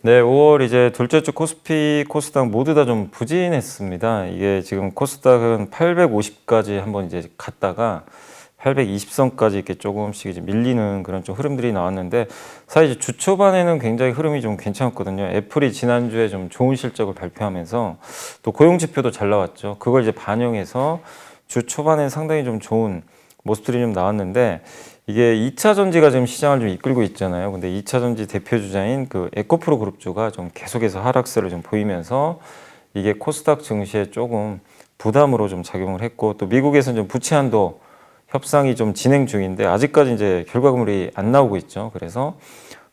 네, 5월 이제 둘째 주 코스피, 코스닥 모두 다 좀 부진했습니다. 이게 지금 코스닥은 850까지 한번 이제 갔다가 820선까지 이렇게 조금씩 이제 밀리는 그런 좀 흐름들이 나왔는데, 사실 이제 주 초반에는 굉장히 흐름이 좀 괜찮았거든요. 애플이 지난주에 좀 좋은 실적을 발표하면서 또 고용 지표도 잘 나왔죠. 그걸 이제 반영해서 주 초반에 상당히 좀 좋은 모습들이 좀 나왔는데, 이게 2차 전지가 지금 시장을 좀 이끌고 있잖아요. 근데 2차 전지 대표 주자인 그 에코프로 그룹주가 좀 계속해서 하락세를 좀 보이면서 이게 코스닥 증시에 조금 부담으로 좀 작용을 했고, 또 미국에서는 좀 부채 한도 협상이 좀 진행 중인데 아직까지 이제 결과물이 안 나오고 있죠. 그래서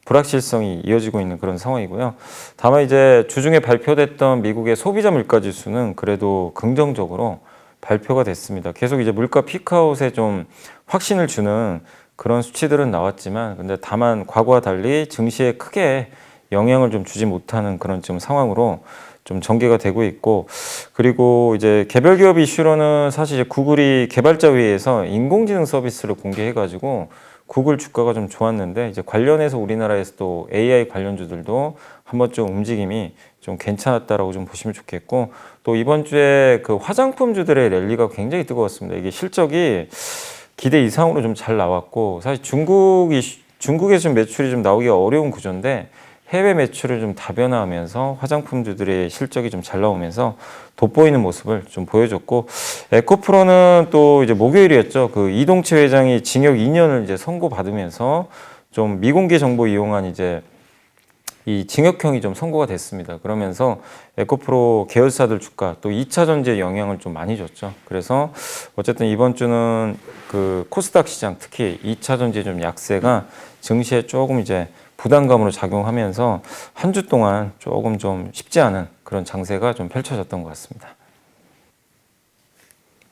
불확실성이 이어지고 있는 그런 상황이고요. 다만 이제 주중에 발표됐던 미국의 소비자 물가 지수는 그래도 긍정적으로 발표가 됐습니다. 계속 이제 물가 피크아웃에 좀 확신을 주는 그런 수치들은 나왔지만, 근데 다만 과거와 달리 증시에 크게 영향을 좀 주지 못하는 그런 지금 상황으로 좀 전개가 되고 있고, 그리고 이제 개별 기업 이슈로는 사실 이제 구글이 개발자 회의에서 인공지능 서비스를 공개해가지고 구글 주가가 좀 좋았는데, 이제 관련해서 우리나라에서 또 AI 관련주들도 한번 좀 움직임이 좀 괜찮았다라고 좀 보시면 좋겠고, 또 이번 주에 그 화장품주들의 랠리가 굉장히 뜨거웠습니다. 이게 실적이 기대 이상으로 좀 잘 나왔고, 사실 중국에서 좀 매출이 좀 나오기가 어려운 구조인데 해외 매출을 좀 다변화하면서 화장품주들의 실적이 좀 잘 나오면서 돋보이는 모습을 좀 보여줬고, 에코프로는 또 이제 목요일이었죠. 그 이동채 회장이 징역 2년을 이제 선고받으면서 좀 미공개 정보 이용한 이제 이 징역형이 좀 선고가 됐습니다. 그러면서 에코프로 계열사들 주가 또 2차 전지에 영향을 좀 많이 줬죠. 그래서 어쨌든 이번 주는 그 코스닥 시장 특히 2차 전지의 좀 약세가 증시에 조금 이제 부담감으로 작용하면서 한 주 동안 조금 좀 쉽지 않은 그런 장세가 좀 펼쳐졌던 것 같습니다.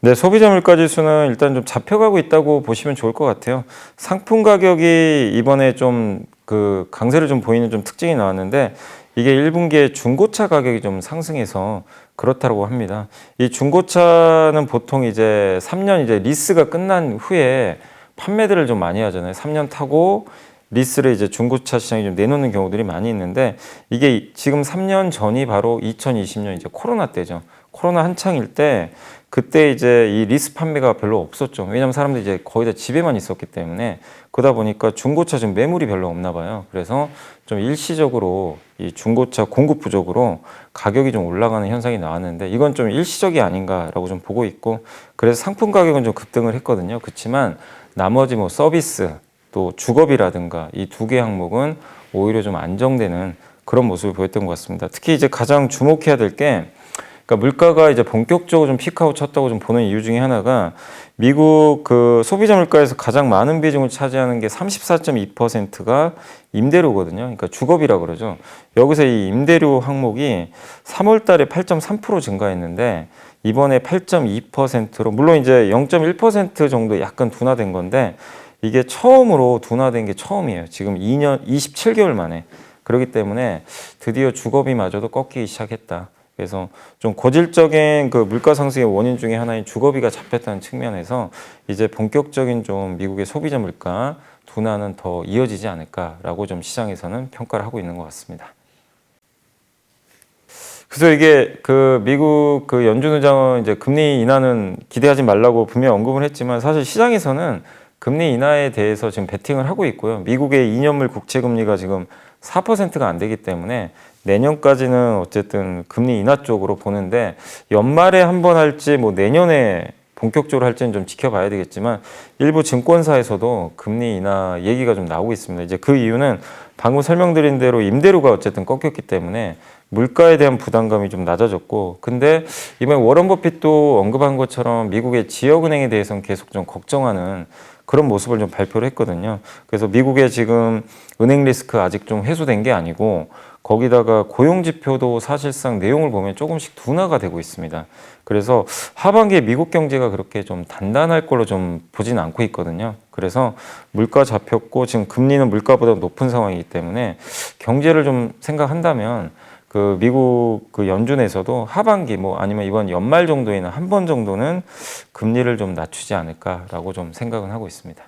네, 소비자 물가 지수는 일단 좀 잡혀가고 있다고 보시면 좋을 것 같아요. 상품 가격이 이번에 좀 그 강세를 좀 보이는 좀 특징이 나왔는데, 이게 1분기에 중고차 가격이 좀 상승해서 그렇다고 합니다. 이 중고차는 보통 이제 3년 이제 리스가 끝난 후에 판매들을 좀 많이 하잖아요. 3년 타고 리스를 이제 중고차 시장에 좀 내놓는 경우들이 많이 있는데, 이게 지금 3년 전이 바로 2020년 이제 코로나 때죠. 코로나 한창일 때 그때 이제 이 리스 판매가 별로 없었죠. 왜냐하면 사람들이 이제 거의 다 집에만 있었기 때문에, 그러다 보니까 중고차 지금 매물이 별로 없나 봐요. 그래서 좀 일시적으로 이 중고차 공급 부족으로 가격이 좀 올라가는 현상이 나왔는데, 이건 좀 일시적이 아닌가라고 좀 보고 있고, 그래서 상품 가격은 좀 급등을 했거든요. 그렇지만 나머지 뭐 서비스 또 주거비라든가 이 두 개 항목은 오히려 좀 안정되는 그런 모습을 보였던 것 같습니다. 특히 이제 가장 주목해야 될게, 그러니까 물가가 이제 본격적으로 좀 피크아웃 쳤다고 좀 보는 이유 중에 하나가, 미국 그 소비자 물가에서 가장 많은 비중을 차지하는 게 34.2%가 임대료거든요. 그러니까 주거비라 그러죠. 여기서 이 임대료 항목이 3월 달에 8.3% 증가했는데 이번에 8.2%로, 물론 이제 0.1% 정도 약간 둔화된 건데, 이게 처음으로 둔화된 게 처음이에요. 지금 2년 27개월 만에. 그렇기 때문에 드디어 주거비마저도 꺾이기 시작했다. 그래서 좀 고질적인 그 물가 상승의 원인 중에 하나인 주거비가 잡혔다는 측면에서 이제 본격적인 좀 미국의 소비자 물가 둔화는 더 이어지지 않을까라고 좀 시장에서는 평가를 하고 있는 것 같습니다. 그래서 이게 그 미국 그 연준 의장은 이제 금리 인하는 기대하지 말라고 분명히 언급을 했지만, 사실 시장에서는 금리 인하에 대해서 지금 베팅을 하고 있고요. 미국의 2년물 국채 금리가 지금 4%가 안 되기 때문에 내년까지는 어쨌든 금리 인하 쪽으로 보는데, 연말에 한 번 할지 뭐 내년에 본격적으로 할지는 좀 지켜봐야 되겠지만, 일부 증권사에서도 금리 인하 얘기가 좀 나오고 있습니다. 이제 그 이유는 방금 설명드린 대로 임대료가 어쨌든 꺾였기 때문에 물가에 대한 부담감이 좀 낮아졌고, 근데 이번에 워런 버핏도 언급한 것처럼 미국의 지역은행에 대해서는 계속 좀 걱정하는 그런 모습을 좀 발표를 했거든요. 그래서 미국의 지금 은행 리스크 아직 좀 해소된 게 아니고, 거기다가 고용 지표도 사실상 내용을 보면 조금씩 둔화가 되고 있습니다. 그래서 하반기에 미국 경제가 그렇게 좀 단단할 걸로 좀 보진 않고 있거든요. 그래서 물가 잡혔고 지금 금리는 물가보다 높은 상황이기 때문에 경제를 좀 생각한다면 그 미국 그 연준에서도 하반기 뭐 아니면 이번 연말 정도에는 한 번 정도는 금리를 좀 낮추지 않을까라고 좀 생각은 하고 있습니다.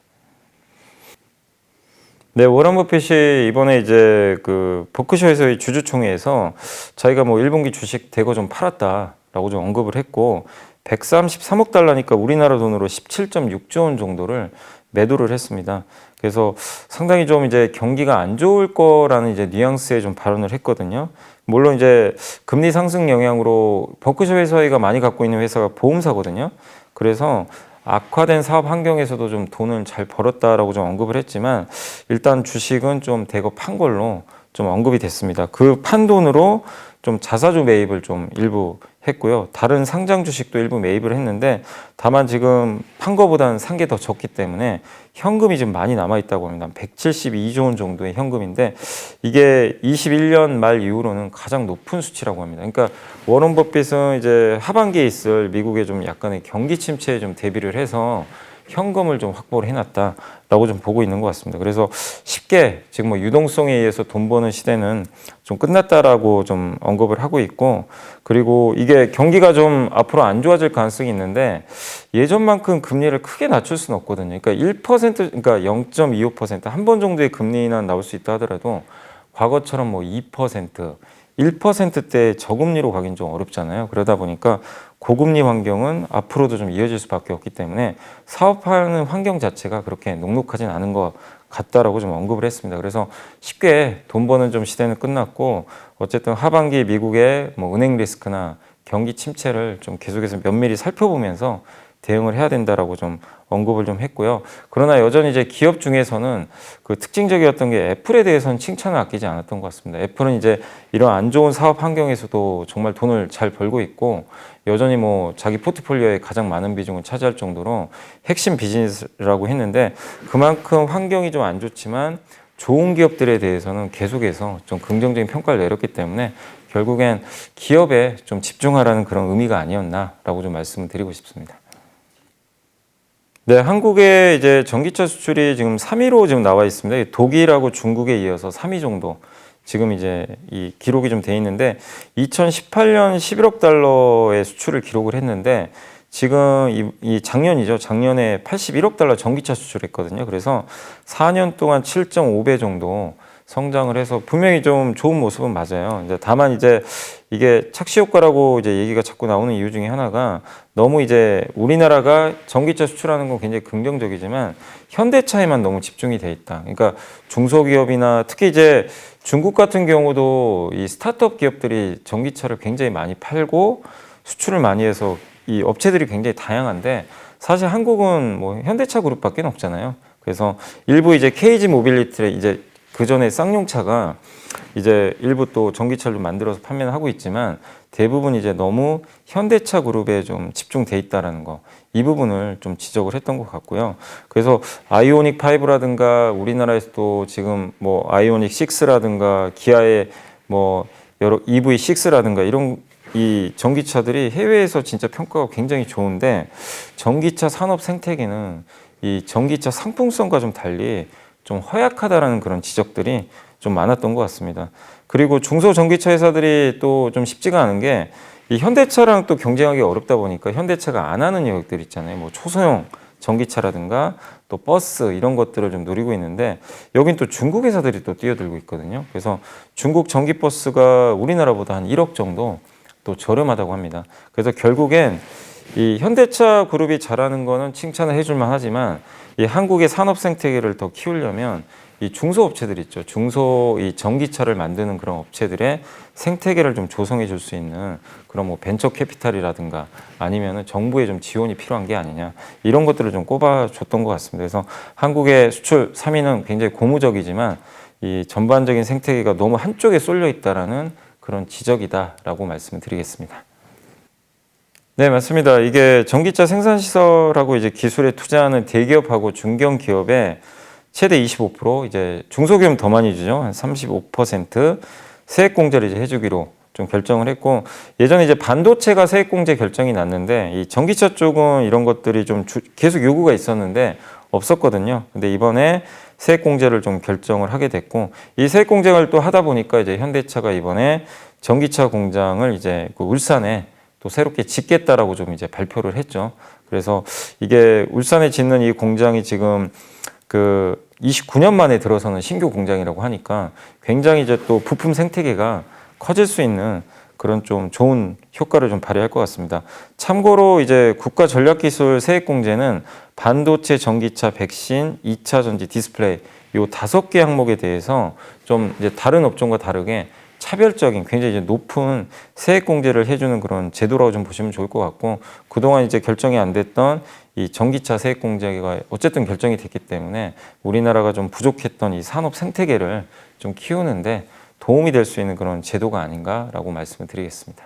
네, 워런 버핏이 이번에 이제 그 버크셔에서의 주주총회에서 자기가 뭐 1분기 주식 대거 좀 팔았다라고 좀 언급을 했고 133억 달러니까 우리나라 돈으로 17.6조 원 정도를 매도를 했습니다. 그래서 상당히 좀 이제 경기가 안 좋을 거라는 이제 뉘앙스의 좀 발언을 했거든요. 물론 이제 금리 상승 영향으로 버크셔 회사가 많이 갖고 있는 회사가 보험사거든요. 그래서 악화된 사업 환경에서도 좀 돈을 잘 벌었다라고 좀 언급을 했지만 일단 주식은 좀 대거 판 걸로 좀 언급이 됐습니다. 그 판 돈으로 좀 자사주 매입을 좀 일부 했고요. 다른 상장 주식도 일부 매입을 했는데 다만 지금 판 거보다는 산 게 더 적기 때문에 현금이 좀 많이 남아 있다고 합니다. 172조 원 정도의 현금인데 이게 21년 말 이후로는 가장 높은 수치라고 합니다. 그러니까 워런 버핏은 이제 하반기에 있을 미국의 좀 약간의 경기 침체에 좀 대비를 해서 현금을 좀 확보를 해놨다라고 좀 보고 있는 것 같습니다. 그래서 쉽게 지금 뭐 유동성에 의해서 돈 버는 시대는 좀 끝났다라고 좀 언급을 하고 있고, 그리고 이게 경기가 좀 앞으로 안 좋아질 가능성이 있는데 예전만큼 금리를 크게 낮출 수는 없거든요. 그러니까 1%, 그러니까 0.25%한 번 정도의 금리 인하 나올 수 있다 하더라도 과거처럼 뭐 2%, 1%대 저금리로 가긴 좀 어렵잖아요. 그러다 보니까 고금리 환경은 앞으로도 좀 이어질 수밖에 없기 때문에 사업하는 환경 자체가 그렇게 녹록하진 않은 것 같다라고 좀 언급을 했습니다. 그래서 쉽게 돈 버는 좀 시대는 끝났고 어쨌든 하반기 미국의 뭐 은행 리스크나 경기 침체를 좀 계속해서 면밀히 살펴보면서 대응을 해야 된다라고 좀 언급을 좀 했고요. 그러나 여전히 이제 기업 중에서는 그 특징적이었던 게 애플에 대해서는 칭찬을 아끼지 않았던 것 같습니다. 애플은 이제 이런 안 좋은 사업 환경에서도 정말 돈을 잘 벌고 있고 여전히 뭐 자기 포트폴리오에 가장 많은 비중을 차지할 정도로 핵심 비즈니스라고 했는데 그만큼 환경이 좀 안 좋지만 좋은 기업들에 대해서는 계속해서 좀 긍정적인 평가를 내렸기 때문에 결국엔 기업에 좀 집중하라는 그런 의미가 아니었나라고 좀 말씀을 드리고 싶습니다. 네, 한국의 이제 전기차 수출이 지금 3위로 지금 나와 있습니다. 독일하고 중국에 이어서 3위 정도 지금 이제 이 기록이 좀 돼 있는데 2018년 11억 달러의 수출을 기록을 했는데 지금 이 작년이죠. 작년에 81억 달러 전기차 수출했거든요. 그래서 4년 동안 7.5배 정도 성장을 해서 분명히 좀 좋은 모습은 맞아요. 이제 다만 이제 이게 착시 효과라고 이제 얘기가 자꾸 나오는 이유 중에 하나가 너무 이제 우리나라가 전기차 수출하는 건 굉장히 긍정적이지만 현대차에만 너무 집중이 돼 있다. 그러니까 중소기업이나 특히 이제 중국 같은 경우도 이 스타트업 기업들이 전기차를 굉장히 많이 팔고 수출을 많이 해서 이 업체들이 굉장히 다양한데 사실 한국은 뭐 현대차 그룹밖에 없잖아요. 그래서 일부 이제 KG 모빌리티의 이제 그 전에 쌍용차가 이제 일부 또 전기차를 만들어서 판매를 하고 있지만 대부분 이제 너무 현대차 그룹에 좀 집중돼 있다라는 거, 이 부분을 좀 지적을 했던 것 같고요. 그래서 아이오닉 5라든가 우리나라에서도 지금 뭐 아이오닉 6라든가 기아의 뭐 여러 EV6라든가 이런 이 전기차들이 해외에서 진짜 평가가 굉장히 좋은데 전기차 산업 생태계는 이 전기차 상품성과 좀 달리 좀 허약하다라는 그런 지적들이 좀 많았던 것 같습니다. 그리고 중소전기차 회사들이 또 좀 쉽지가 않은 게 이 현대차랑 또 경쟁하기 어렵다 보니까 현대차가 안 하는 영역들 있잖아요. 뭐 초소형 전기차라든가 또 버스 이런 것들을 좀 노리고 있는데 여긴 또 중국 회사들이 또 뛰어들고 있거든요. 그래서 중국 전기버스가 우리나라보다 한 1억 정도 또 저렴하다고 합니다. 그래서 결국엔 이 현대차 그룹이 잘하는 거는 칭찬을 해줄만 하지만 이 한국의 산업 생태계를 더 키우려면 이 중소업체들 있죠. 중소 이 전기차를 만드는 그런 업체들의 생태계를 좀 조성해 줄 수 있는 그런 뭐 벤처 캐피탈이라든가 아니면은 정부의 좀 지원이 필요한 게 아니냐 이런 것들을 좀 꼽아줬던 것 같습니다. 그래서 한국의 수출 3위는 굉장히 고무적이지만 이 전반적인 생태계가 너무 한쪽에 쏠려 있다라는 그런 지적이다라고 말씀을 드리겠습니다. 네, 맞습니다. 이게 전기차 생산시설하고 이제 기술에 투자하는 대기업하고 중견기업의 최대 25%, 이제 중소기업은 더 많이 주죠. 한 35% 세액공제를 이제 해주기로 좀 결정을 했고, 예전에 이제 반도체가 세액공제 결정이 났는데, 이 전기차 쪽은 이런 것들이 좀 계속 요구가 있었는데 없었거든요. 근데 이번에 세액공제를 좀 결정을 하게 됐고, 이 세액공제를 또 하다 보니까 이제 현대차가 이번에 전기차 공장을 이제 그 울산에 또 새롭게 짓겠다라고 좀 이제 발표를 했죠. 그래서 이게 울산에 짓는 이 공장이 지금 그 29년 만에 들어서는 신규 공장이라고 하니까 굉장히 이제 또 부품 생태계가 커질 수 있는 그런 좀 좋은 효과를 좀 발휘할 것 같습니다. 참고로 이제 국가전략기술 세액공제는 반도체, 전기차, 백신, 2차 전지, 디스플레이 요 5개 항목에 대해서 좀 이제 다른 업종과 다르게 차별적인 굉장히 이제 높은 세액 공제를 해주는 그런 제도라고 좀 보시면 좋을 것 같고, 그동안 이제 결정이 안 됐던 이 전기차 세액 공제가 어쨌든 결정이 됐기 때문에 우리나라가 좀 부족했던 이 산업 생태계를 좀 키우는데 도움이 될 수 있는 그런 제도가 아닌가라고 말씀을 드리겠습니다.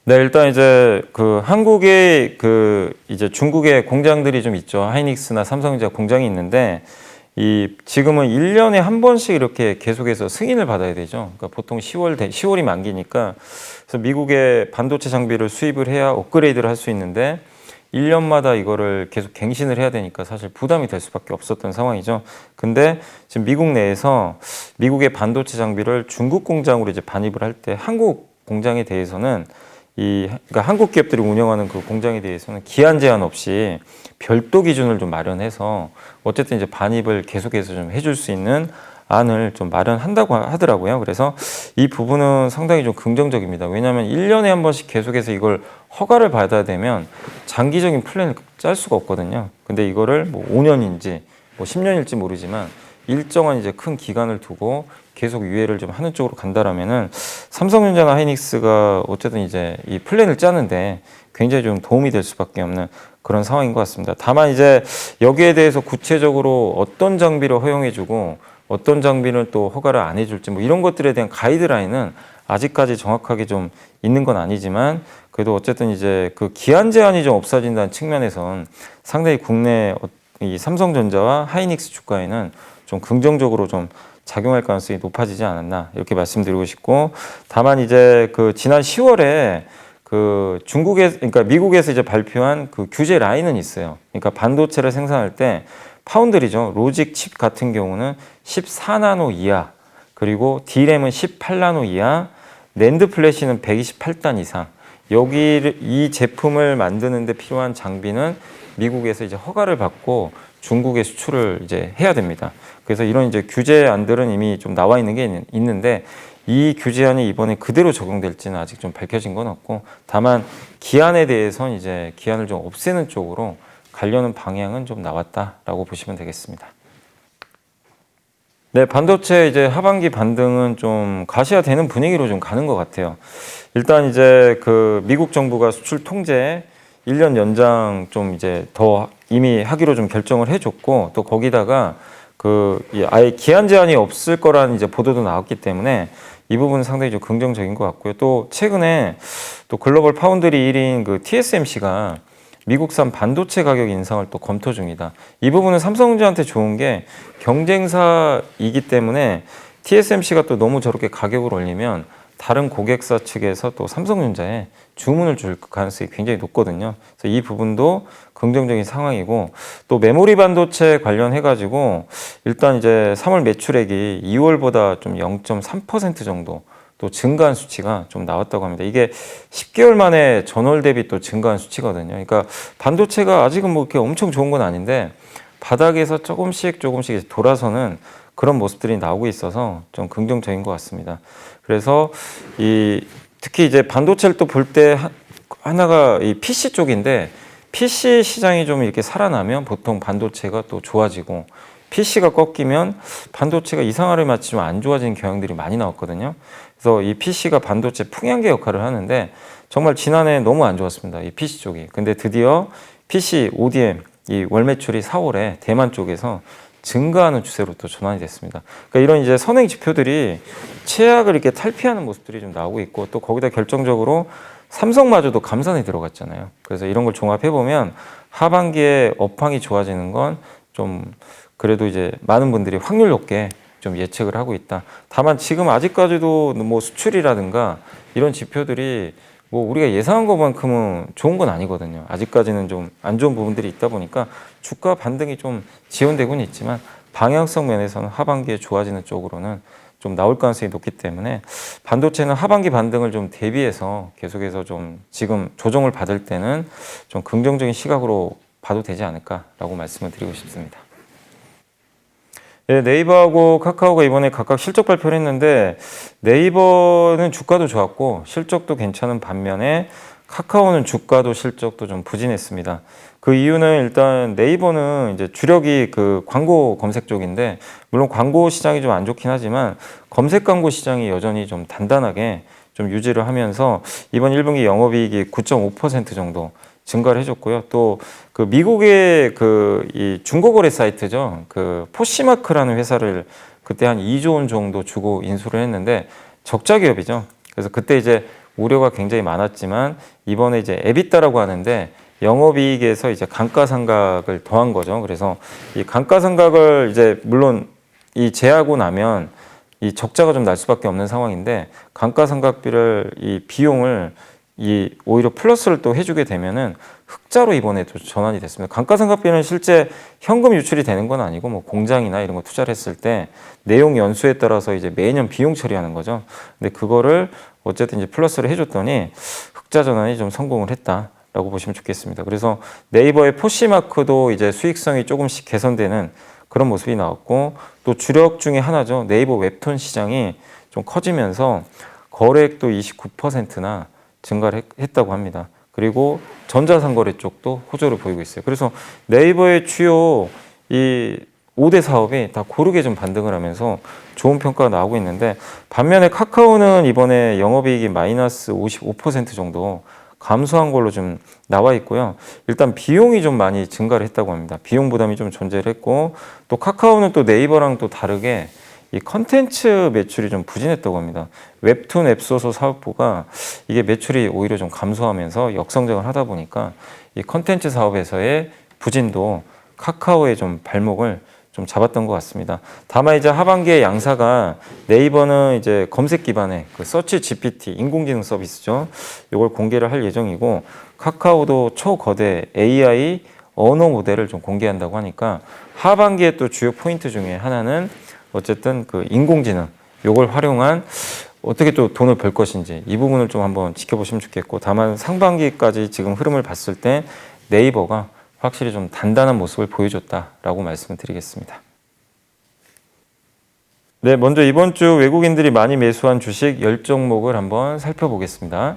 네, 일단 이제 그 한국에 그 이제 중국의 공장들이 좀 있죠. 하이닉스나 삼성전자 공장이 있는데 이 지금은 1년에 한 번씩 이렇게 계속해서 승인을 받아야 되죠. 그러니까 보통 10월이 만기니까, 그래서 미국의 반도체 장비를 수입을 해야 업그레이드를 할 수 있는데 1년마다 이거를 계속 갱신을 해야 되니까 사실 부담이 될 수밖에 없었던 상황이죠. 근데 지금 미국 내에서 미국의 반도체 장비를 중국 공장으로 이제 반입을 할 때 한국 공장에 대해서는 그러니까 한국 기업들이 운영하는 그 공장에 대해서는 기한 제한 없이 별도 기준을 좀 마련해서 어쨌든 이제 반입을 계속해서 좀 해줄 수 있는 안을 좀 마련한다고 하더라고요. 그래서 이 부분은 상당히 좀 긍정적입니다. 왜냐하면 1년에 한 번씩 계속해서 이걸 허가를 받아야 되면 장기적인 플랜을 짤 수가 없거든요. 근데 이거를 뭐 5년인지 뭐 10년일지 모르지만 일정한 이제 큰 기간을 두고 계속 유예를 좀 하는 쪽으로 간다라면은 삼성전자나 하이닉스가 어쨌든 이제 이 플랜을 짜는데 굉장히 좀 도움이 될 수밖에 없는 그런 상황인 것 같습니다. 다만 이제 여기에 대해서 구체적으로 어떤 장비를 허용해주고 어떤 장비는 또 허가를 안 해줄지 뭐 이런 것들에 대한 가이드라인은 아직까지 정확하게 좀 있는 건 아니지만, 그래도 어쨌든 이제 그 기한 제한이 좀 없어진다는 측면에선 상당히 국내 이 삼성전자와 하이닉스 주가에는 좀 긍정적으로 좀 작용할 가능성이 높아지지 않았나 이렇게 말씀드리고 싶고, 다만 이제 그 지난 10월에 그 그러니까 미국에서 이제 발표한 그 규제 라인은 있어요. 그러니까 반도체를 생산할 때 파운드리죠. 로직 칩 같은 경우는 14나노 이하, 그리고 D램은 18나노 이하, 낸드 플래시는 128단 이상. 이 제품을 만드는 데 필요한 장비는 미국에서 이제 허가를 받고 중국에 수출을 이제 해야 됩니다. 그래서 이런 이제 규제안들은 이미 좀 나와 있는 게 있는데, 이 규제안이 이번에 그대로 적용될지는 아직 좀 밝혀진 건 없고, 다만 기한에 대해서는 이제 기한을 좀 없애는 쪽으로 가려는 방향은 좀 나왔다라고 보시면 되겠습니다. 네, 반도체 이제 하반기 반등은 좀 가시화되는 분위기로 좀 가는 것 같아요. 일단 이제 그 미국 정부가 수출 통제 1년 연장 좀 이제 더 이미 하기로 좀 결정을 해줬고, 또 거기다가 아예 기한 제한이 없을 거라는 이제 보도도 나왔기 때문에 이 부분은 상당히 좀 긍정적인 것 같고요. 또 최근에 또 글로벌 파운드리 1인 그 TSMC가 미국산 반도체 가격 인상을 또 검토 중이다. 이 부분은 삼성전자한테 좋은 게 경쟁사이기 때문에 TSMC가 또 너무 저렇게 가격을 올리면 다른 고객사 측에서 또 삼성전자에 주문을 줄 가능성이 굉장히 높거든요. 그래서 이 부분도 긍정적인 상황이고, 또 메모리 반도체 관련해가지고 일단 이제 3월 매출액이 2월보다 좀 0.3% 정도 또 증가한 수치가 좀 나왔다고 합니다. 이게 10개월 만에 전월 대비 또 증가한 수치거든요. 그러니까 반도체가 아직은 뭐 이렇게 엄청 좋은 건 아닌데 바닥에서 조금씩 돌아서는 그런 모습들이 나오고 있어서 좀 긍정적인 것 같습니다. 그래서 특히 이제 반도체를 또 볼 때 하나가 이 PC 쪽인데, PC 시장이 좀 이렇게 살아나면 보통 반도체가 또 좋아지고, PC가 꺾이면 반도체가 이상하게 마치 좀 안 좋아지는 경향들이 많이 나왔거든요. 그래서 이 PC가 반도체 풍향계 역할을 하는데 정말 지난해 너무 안 좋았습니다. 이 PC 쪽이. 근데 드디어 PC ODM 이 월 매출이 4월에 대만 쪽에서 증가하는 추세로 또 전환이 됐습니다. 그러니까 이런 이제 선행 지표들이 최악을 이렇게 탈피하는 모습들이 좀 나오고 있고, 또 거기다 결정적으로 삼성마저도 감산에 들어갔잖아요. 그래서 이런 걸 종합해 보면 하반기에 업황이 좋아지는 건 좀 그래도 이제 많은 분들이 확률 높게 좀 예측을 하고 있다. 다만 지금 아직까지도 뭐 수출이라든가 이런 지표들이 뭐 우리가 예상한 것만큼은 좋은 건 아니거든요. 아직까지는 좀 안 좋은 부분들이 있다 보니까 주가 반등이 좀 지연되고는 있지만 방향성 면에서는 하반기에 좋아지는 쪽으로는 좀 나올 가능성이 높기 때문에 반도체는 하반기 반등을 좀 대비해서 계속해서 좀 지금 조정을 받을 때는 좀 긍정적인 시각으로 봐도 되지 않을까라고 말씀을 드리고 싶습니다. 예, 네이버하고 카카오가 이번에 각각 실적 발표를 했는데 네이버는 주가도 좋았고 실적도 괜찮은 반면에 카카오는 주가도 실적도 좀 부진했습니다. 그 이유는 일단 네이버는 이제 주력이 그 광고 검색 쪽인데 물론 광고 시장이 좀 안 좋긴 하지만 검색 광고 시장이 여전히 좀 단단하게 좀 유지를 하면서 이번 1분기 영업이익이 9.5% 정도 증가를 해줬고요. 또 그 미국의 그 이 중고거래 사이트죠. 그 포시마크라는 회사를 그때 한 2조 원 정도 주고 인수를 했는데 적자 기업이죠. 그래서 그때 이제 우려가 굉장히 많았지만 이번에 이제 에비타라고 하는데 영업이익에서 이제 감가상각을 더한 거죠. 그래서 이 감가상각을 이제 물론 이 제하고 나면 이 적자가 좀 날 수밖에 없는 상황인데 감가상각비를 이 비용을 이 오히려 플러스를 또 해주게 되면은 흑자로 이번에 또 전환이 됐습니다. 감가상각비는 실제 현금 유출이 되는 건 아니고 뭐 공장이나 이런 거 투자를 했을 때 내용 연수에 따라서 이제 매년 비용 처리하는 거죠. 근데 그거를 어쨌든 이제 플러스를 해줬더니 흑자 전환이 좀 성공을 했다라고 보시면 좋겠습니다. 그래서 네이버의 포시마크도 이제 수익성이 조금씩 개선되는 그런 모습이 나왔고 또 주력 중에 하나죠. 네이버 웹툰 시장이 좀 커지면서 거래액도 29%나 증가를 했다고 합니다. 그리고 전자상거래 쪽도 호조를 보이고 있어요. 그래서 네이버의 주요 이 5대 사업이 다 고르게 좀 반등을 하면서 좋은 평가가 나오고 있는데 반면에 카카오는 이번에 영업이익이 마이너스 55% 정도 감소한 걸로 좀 나와 있고요. 일단 비용이 좀 많이 증가를 했다고 합니다. 비용 부담이 좀 존재를 했고 또 카카오는 또 네이버랑 또 다르게 이 컨텐츠 매출이 좀 부진했다고 합니다. 웹툰 앱소서 사업부가 이게 매출이 오히려 좀 감소하면서 역성장을 하다 보니까 이 컨텐츠 사업에서의 부진도 카카오의 좀 발목을 좀 잡았던 것 같습니다. 다만 이제 하반기에 양사가 네이버는 이제 검색 기반의 그 서치 GPT 인공지능 서비스죠. 이걸 공개를 할 예정이고 카카오도 초거대 AI 언어 모델을 좀 공개한다고 하니까 하반기에 또 주요 포인트 중에 하나는 어쨌든 그 인공지능 요걸 활용한 어떻게 또 돈을 벌 것인지 이 부분을 좀 한번 지켜보시면 좋겠고 다만 상반기까지 지금 흐름을 봤을 때 네이버가 확실히 좀 단단한 모습을 보여줬다라고 말씀을 드리겠습니다. 네, 먼저 이번 주 외국인들이 많이 매수한 주식 10종목을 한번 살펴보겠습니다.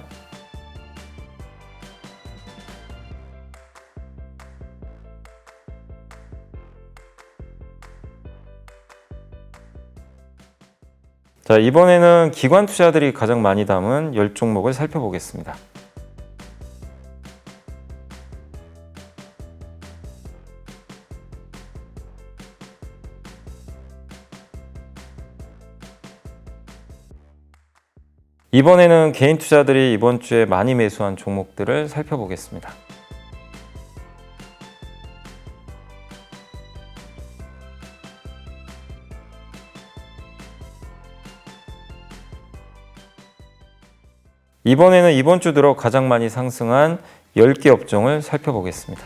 자, 이번에는 기관 투자들이 가장 많이 담은 10종목을 살펴보겠습니다. 이번에는 개인 투자들이 이번 주에 많이 매수한 종목들을 살펴보겠습니다. 이번에는 이번 주 들어 가장 많이 상승한 10개 업종을 살펴보겠습니다.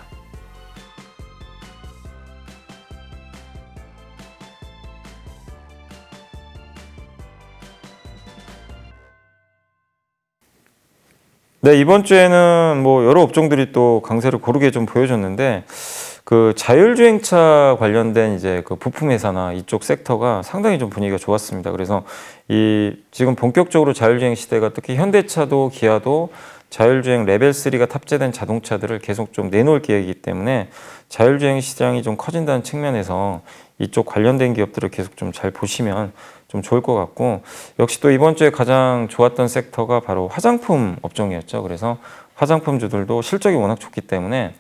네, 이번 주에는 뭐 여러 업종들이 또 강세를 고르게 좀 보여줬는데 그 자율주행차 관련된 이제 그 부품 회사나 이쪽 섹터가 상당히 좀 분위기가 좋았습니다. 그래서 이 지금 본격적으로 자율주행 시대가 특히 현대차도 기아도 자율주행 레벨 3가 탑재된 자동차들을 계속 좀 내놓을 계획이기 때문에 자율주행 시장이 좀 커진다는 측면에서 이쪽 관련된 기업들을 계속 좀 잘 보시면 좀 좋을 것 같고 역시 또 이번 주에 가장 좋았던 섹터가 바로 화장품 업종이었죠. 그래서 화장품주들도 실적이 워낙 좋기 때문에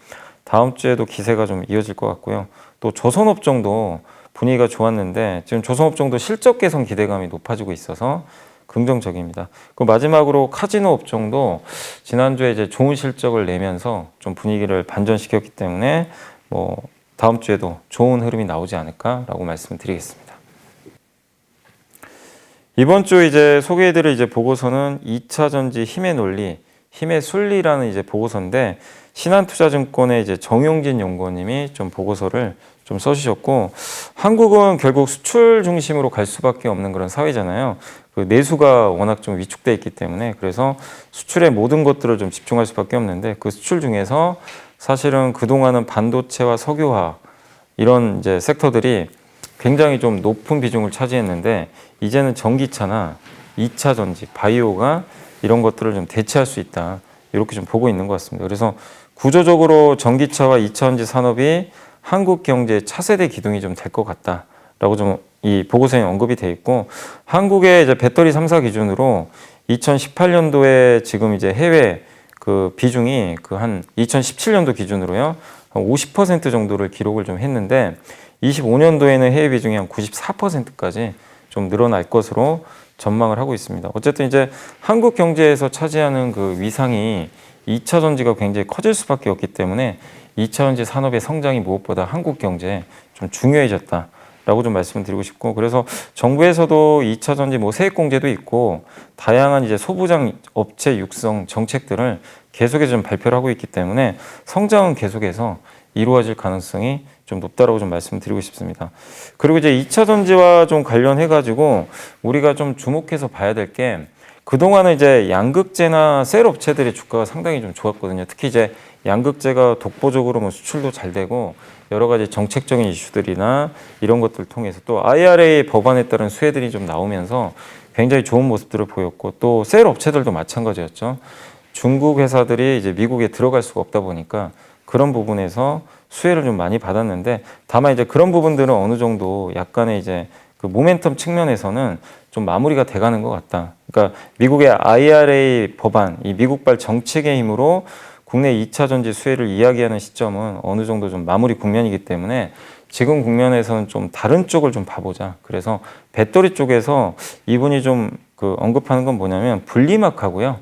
다음 주에도 기세가 좀 이어질 것 같고요. 또 조선업종도 분위기가 좋았는데 지금 조선업종도 실적 개선 기대감이 높아지고 있어서 긍정적입니다. 그 마지막으로 카지노 업종도 지난주에 이제 좋은 실적을 내면서 좀 분위기를 반전시켰기 때문에 뭐 다음 주에도 좋은 흐름이 나오지 않을까라고 말씀드리겠습니다. 이번 주 이제 소개해드릴 이제 보고서는 2차 전지 힘의 논리, 힘의 순리라는 이제 보고서인데 신한투자증권의 이제 정용진 연구원님이 좀 보고서를 좀 써주셨고 한국은 결국 수출 중심으로 갈 수밖에 없는 그런 사회잖아요. 그 내수가 워낙 좀 위축돼 있기 때문에 그래서 수출의 모든 것들을 좀 집중할 수밖에 없는데 그 수출 중에서 사실은 그동안은 반도체와 석유화 이런 이제 섹터들이 굉장히 좀 높은 비중을 차지했는데 이제는 전기차나 2차 전지, 바이오가 이런 것들을 좀 대체할 수 있다. 이렇게 좀 보고 있는 것 같습니다. 그래서 구조적으로 전기차와 2차 전지 산업이 한국 경제의 차세대 기둥이 좀 될 것 같다라고 좀 이 보고서에 언급이 돼 있고, 한국의 이제 배터리 3사 기준으로 2018년도에 지금 이제 해외 그 비중이 그 한 2017년도 기준으로요 한 50% 정도를 기록을 좀 했는데 25년도에는 해외 비중이 한 94%까지 좀 늘어날 것으로 전망을 하고 있습니다. 어쨌든 이제 한국 경제에서 차지하는 그 위상이 2차 전지가 굉장히 커질 수밖에 없기 때문에 2차 전지 산업의 성장이 무엇보다 한국 경제에 좀 중요해졌다라고 좀 말씀을 드리고 싶고, 그래서 정부에서도 2차 전지 뭐 세액공제도 있고 다양한 이제 소부장 업체 육성 정책들을 계속해서 좀 발표를 하고 있기 때문에 성장은 계속해서 이루어질 가능성이 좀 높다라고 좀 말씀드리고 싶습니다. 그리고 이제 2차 전지와 좀 관련해 가지고 우리가 좀 주목해서 봐야 될 게, 그동안은 이제 양극재나 셀 업체들의 주가가 상당히 좀 좋았거든요. 특히 이제 양극재가 독보적으로 뭐 수출도 잘 되고 여러 가지 정책적인 이슈들이나 이런 것들을 통해서 또 IRA 법안에 따른 수혜들이 좀 나오면서 굉장히 좋은 모습들을 보였고, 또 셀 업체들도 마찬가지였죠. 중국 회사들이 이제 미국에 들어갈 수가 없다 보니까 그런 부분에서 수혜를 좀 많이 받았는데, 다만 이제 그런 부분들은 어느 정도 약간의 이제 그 모멘텀 측면에서는 좀 마무리가 돼가는 것 같다. 그러니까 미국의 IRA 법안, 이 미국발 정책의 힘으로 국내 2차 전지 수혜를 이야기하는 시점은 어느 정도 좀 마무리 국면이기 때문에 지금 국면에서는 좀 다른 쪽을 좀 봐보자. 그래서 배터리 쪽에서 이분이 좀 그 언급하는 건 뭐냐면 분리막하고요,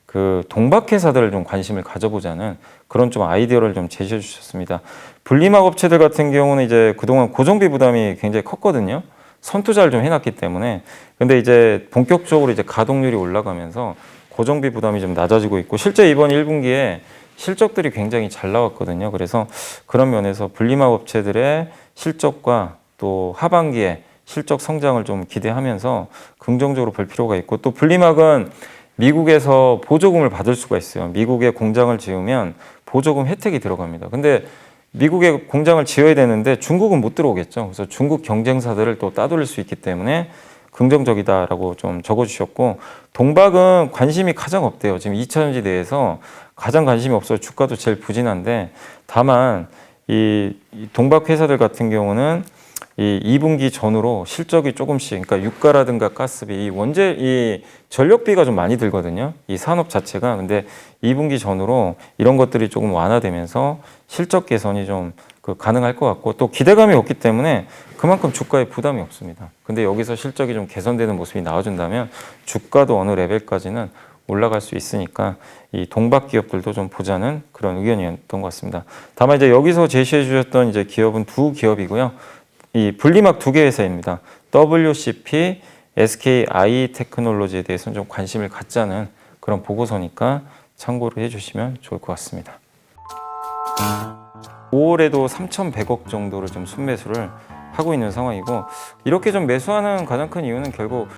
그 동박 회사들을 좀 관심을 가져보자는 그런 좀 아이디어를 좀 제시해 주셨습니다. 분리막 업체들 같은 경우는 이제 그동안 고정비 부담이 굉장히 컸거든요. 선투자를 좀 해놨기 때문에. 근데 이제 본격적으로 이제 가동률이 올라가면서 고정비 부담이 좀 낮아지고 있고, 실제 이번 1분기에 실적들이 굉장히 잘 나왔거든요. 그래서 그런 면에서 분리막 업체들의 실적과 또 하반기에 실적 성장을 좀 기대하면서 긍정적으로 볼 필요가 있고, 또 분리막은 미국에서 보조금을 받을 수가 있어요. 미국에 공장을 지으면 보조금 혜택이 들어갑니다. 근데 미국에 공장을 지어야 되는데 중국은 못 들어오겠죠. 그래서 중국 경쟁사들을 또 따돌릴 수 있기 때문에 긍정적이다라고 좀 적어주셨고, 동박은 관심이 가장 없대요. 지금 2차 전지 내에서 가장 관심이 없어요. 주가도 제일 부진한데, 다만 이 동박 회사들 같은 경우는 이 2분기 전후로 실적이 조금씩, 그러니까 유가라든가 가스비, 이 전력비가 좀 많이 들거든요. 이 산업 자체가. 근데 2분기 전후로 이런 것들이 조금 완화되면서 실적 개선이 좀 가능할 것 같고, 또 기대감이 없기 때문에 그만큼 주가에 부담이 없습니다. 근데 여기서 실적이 좀 개선되는 모습이 나와준다면 주가도 어느 레벨까지는 올라갈 수 있으니까 이 동박 기업들도 좀 보자는 그런 의견이었던 것 같습니다. 다만 이제 여기서 제시해 주셨던 이제 기업은 두 기업이고요. 이 분리막 두 개 회사입니다. WCP, SKI 테크놀로지에 대해서는 좀 관심을 갖자는 그런 보고서니까 참고를 해주시면 좋을 것 같습니다. 5월에도 3,100억 정도를 좀 순매수를 하고 있는 상황이고, 이렇게 좀 매수하는 가장 큰 이유는 결국